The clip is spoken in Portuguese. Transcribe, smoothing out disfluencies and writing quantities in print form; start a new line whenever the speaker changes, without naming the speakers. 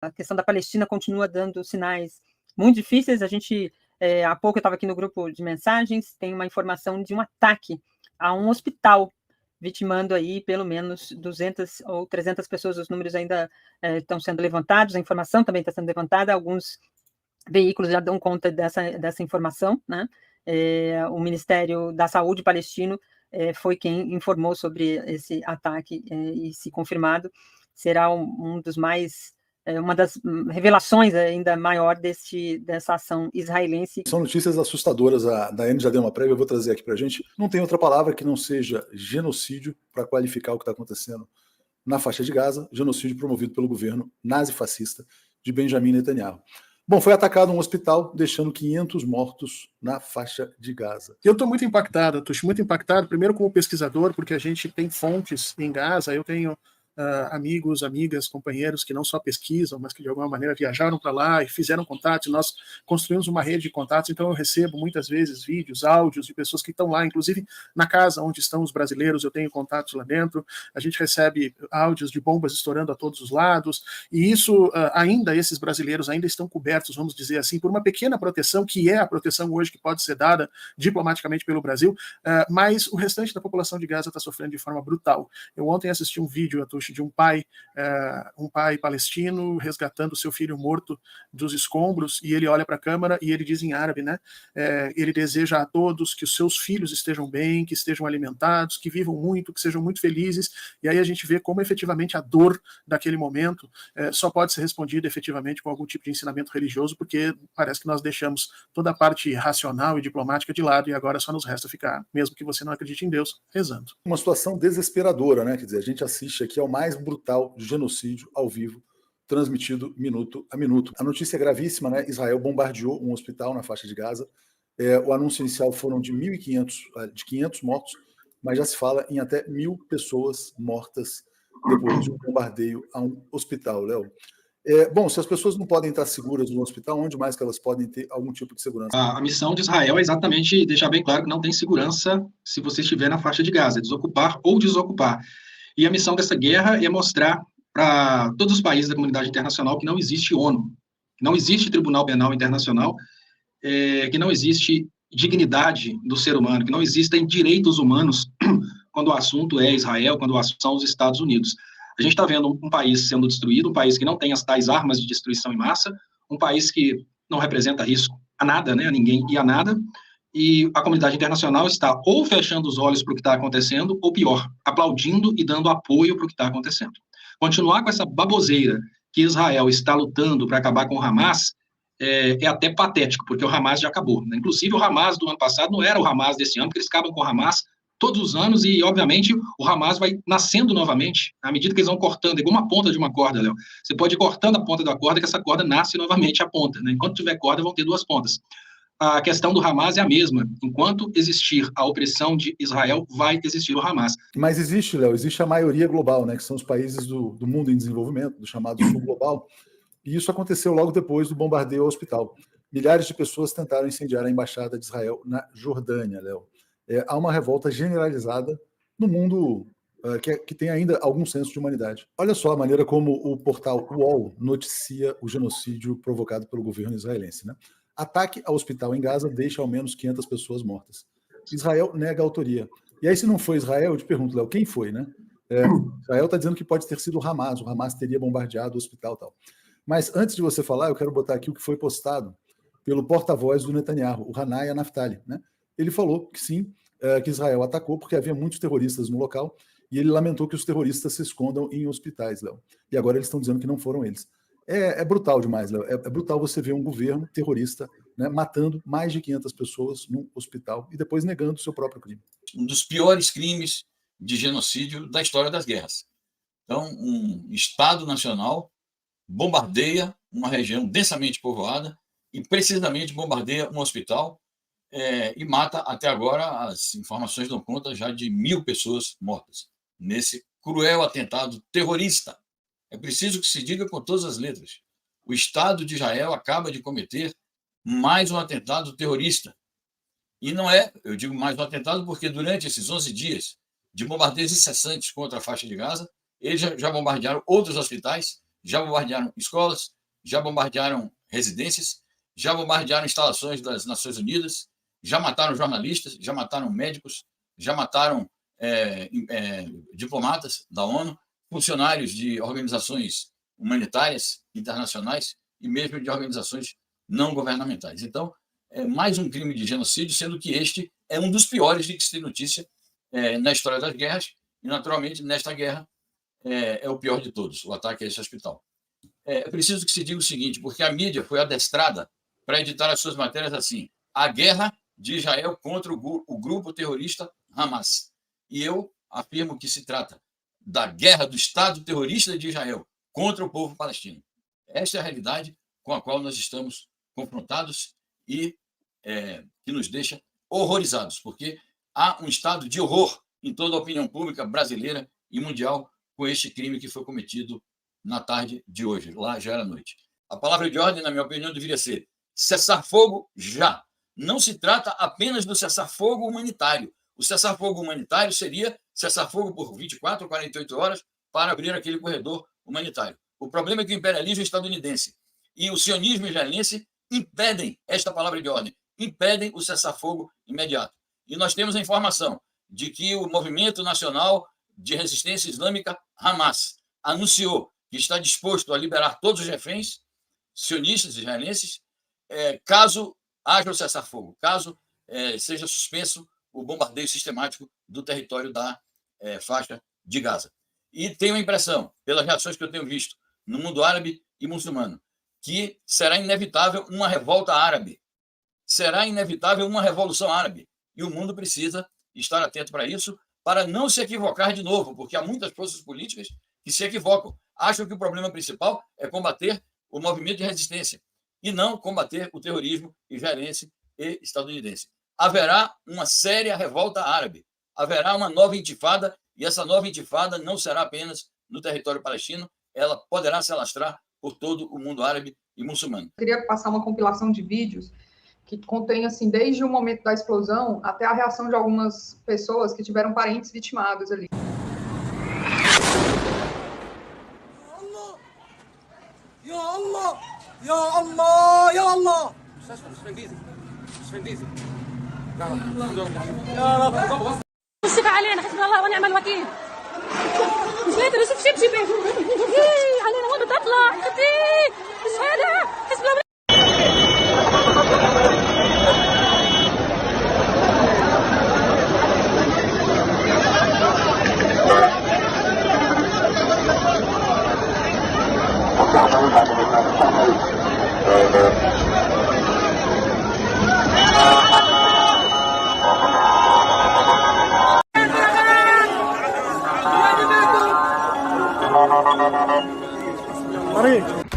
a questão da Palestina continua dando sinais muito difíceis. A gente, há pouco eu estava aqui no grupo de mensagens, tem uma informação de um ataque a um hospital, vitimando aí pelo menos 200 ou 300 pessoas. Os números ainda estão sendo levantados, a informação também está sendo levantada, alguns veículos já dão conta dessa informação, né? O Ministério da Saúde palestino foi quem informou sobre esse ataque, e, se confirmado, será um dos mais, uma das revelações ainda maior dessa ação israelense.
São notícias assustadoras, a Daiane já deu uma prévia, eu vou trazer aqui para a gente. Não tem outra palavra que não seja genocídio para qualificar o que está acontecendo na faixa de Gaza, genocídio promovido pelo governo nazifascista de Benjamin Netanyahu. Bom, foi atacado um hospital, deixando 500 mortos na faixa de Gaza.
Eu estou muito impactado, Tuxi, muito impactado, primeiro como pesquisador, porque a gente tem fontes em Gaza, eu tenho amigos, amigas, companheiros que não só pesquisam, mas que de alguma maneira viajaram para lá e fizeram contatos, e nós construímos uma rede de contatos, então eu recebo muitas vezes vídeos, áudios de pessoas que estão lá, inclusive na casa onde estão os brasileiros, eu tenho contatos lá dentro, a gente recebe áudios de bombas estourando a todos os lados, e isso ainda, esses brasileiros ainda estão cobertos, vamos dizer assim, por uma pequena proteção, que é a proteção hoje que pode ser dada diplomaticamente pelo Brasil, mas o restante da população de Gaza está sofrendo de forma brutal. Eu ontem assisti um vídeo, Atush, de um pai palestino resgatando seu filho morto dos escombros, e ele olha para a câmera e ele diz em árabe, né? Ele deseja a todos que os seus filhos estejam bem, que estejam alimentados, que vivam muito, que sejam muito felizes, e aí a gente vê como efetivamente a dor daquele momento só pode ser respondida efetivamente com algum tipo de ensinamento religioso, porque parece que nós deixamos toda a parte racional e diplomática de lado, e agora só nos resta ficar, mesmo que você não acredite em Deus, rezando.
Uma situação desesperadora, né? Quer dizer, a gente assiste aqui ao mais brutal genocídio ao vivo, transmitido minuto a minuto. A notícia é gravíssima, né? Israel bombardeou um hospital na faixa de Gaza. O anúncio inicial foram de 500 mortos, mas já se fala em até 1.000 pessoas mortas depois de um bombardeio a um hospital, Léo. Bom, se as pessoas não podem estar seguras no hospital, onde mais que elas podem ter algum tipo de segurança?
A missão de Israel é exatamente deixar bem claro que não tem segurança se você estiver na faixa de Gaza, desocupar ou desocupar. E a missão dessa guerra é mostrar para todos os países da comunidade internacional que não existe ONU, que não existe Tribunal Penal Internacional, que não existe dignidade do ser humano, que não existem direitos humanos quando o assunto é Israel, quando o assunto são os Estados Unidos. A gente está vendo um país sendo destruído, um país que não tem as tais armas de destruição em massa, um país que não representa risco a nada, né, a ninguém e a nada, e a comunidade internacional está ou fechando os olhos para o que está acontecendo, ou pior, aplaudindo e dando apoio para o que está acontecendo. Continuar com essa baboseira que Israel está lutando para acabar com o Hamas é até patético, porque o Hamas já acabou, né? Inclusive, o Hamas do ano passado não era o Hamas desse ano, porque eles acabam com o Hamas todos os anos e, obviamente, o Hamas vai nascendo novamente, à medida que eles vão cortando, igual uma ponta de uma corda, Léo. Você pode ir cortando a ponta da corda, que essa corda nasce novamente a ponta, né? Enquanto tiver corda, vão ter duas pontas. A questão do Hamas é a mesma. Enquanto existir a opressão de Israel, vai existir o Hamas.
Mas existe, Léo, existe a maioria global, né, que são os países do mundo em desenvolvimento, do chamado Sul Global, e isso aconteceu logo depois do bombardeio ao hospital. Milhares de pessoas tentaram incendiar a embaixada de Israel na Jordânia, Léo. Há uma revolta generalizada no mundo que tem ainda algum senso de humanidade. Olha só a maneira como o portal UOL noticia o genocídio provocado pelo governo israelense, né? Ataque ao hospital em Gaza deixa ao menos 500 pessoas mortas. Israel nega a autoria. E aí, se não foi Israel, eu te pergunto, Léo, quem foi, né? Israel está dizendo que pode ter sido o Hamas teria bombardeado o hospital e tal. Mas antes de você falar, eu quero botar aqui o que foi postado pelo porta-voz do Netanyahu, o Hanaya Naftali, né? Ele falou que sim, que Israel atacou porque havia muitos terroristas no local e ele lamentou que os terroristas se escondam em hospitais, Léo. E agora eles estão dizendo que não foram eles. É brutal demais, Léo. É brutal você ver um governo terrorista, né, matando mais de 500 pessoas num hospital e depois negando o seu próprio crime.
Um dos piores crimes de genocídio da história das guerras. Então, um Estado nacional bombardeia uma região densamente povoada e precisamente bombardeia um hospital e mata, até agora, as informações dão conta já de 1.000 pessoas mortas nesse cruel atentado terrorista. É preciso que se diga com todas as letras. O Estado de Israel acaba de cometer mais um atentado terrorista. E não é, eu digo mais um atentado, porque durante esses 11 dias de bombardeios incessantes contra a faixa de Gaza, eles já bombardearam outros hospitais já bombardearam escolas, já bombardearam residências, já bombardearam instalações das Nações Unidas, já mataram jornalistas, já mataram médicos, já mataram diplomatas da ONU, funcionários de organizações humanitárias internacionais e mesmo de organizações não governamentais. Então, é mais um crime de genocídio, sendo que este é um dos piores de que se tem notícia na história das guerras, e, naturalmente, nesta guerra, é o pior de todos, o ataque a esse hospital. É preciso que se diga o seguinte, porque a mídia foi adestrada para editar as suas matérias assim: a guerra de Israel contra o grupo terrorista Hamas. E eu afirmo que se trata da guerra do Estado terrorista de Israel contra o povo palestino. Esta é a realidade com a qual nós estamos confrontados e que nos deixa horrorizados, porque há um estado de horror em toda a opinião pública brasileira e mundial com este crime que foi cometido na tarde de hoje. Lá já era noite. A palavra de ordem, na minha opinião, deveria ser cessar-fogo já. Não se trata apenas do cessar-fogo humanitário. O cessar-fogo humanitário seria cessar-fogo por 24 ou 48 horas para abrir aquele corredor humanitário. O problema é que o imperialismo estadunidense e o sionismo israelense impedem esta palavra de ordem, impedem o cessar-fogo imediato. E nós temos a informação de que o Movimento Nacional de Resistência Islâmica, Hamas, anunciou que está disposto a liberar todos os reféns sionistas israelenses, caso haja o cessar-fogo, caso seja suspenso o bombardeio sistemático do território da faixa de Gaza. E tenho a impressão, pelas reações que eu tenho visto no mundo árabe e muçulmano, que será inevitável uma revolta árabe, será inevitável uma revolução árabe. E o mundo precisa estar atento para isso, para não se equivocar de novo, porque há muitas forças políticas que se equivocam, acham que o problema principal é combater o movimento de resistência e não combater o terrorismo israelense e estadunidense. Haverá uma séria revolta árabe, haverá uma nova intifada, e essa nova intifada não será apenas no território palestino, ela poderá se alastrar por todo o mundo árabe e muçulmano.
Eu queria passar uma compilação de vídeos que contém, assim, desde o momento da explosão até a reação de algumas pessoas que tiveram parentes vitimados ali.
Ya Allah! Ya Allah! Ya Allah!
وصف علينا حسبنا الله ونعم الوكيل مش قادر اشوف شبشبه علينا وين بدي اطلع اختي مش هذا حسبنا الله.
طريق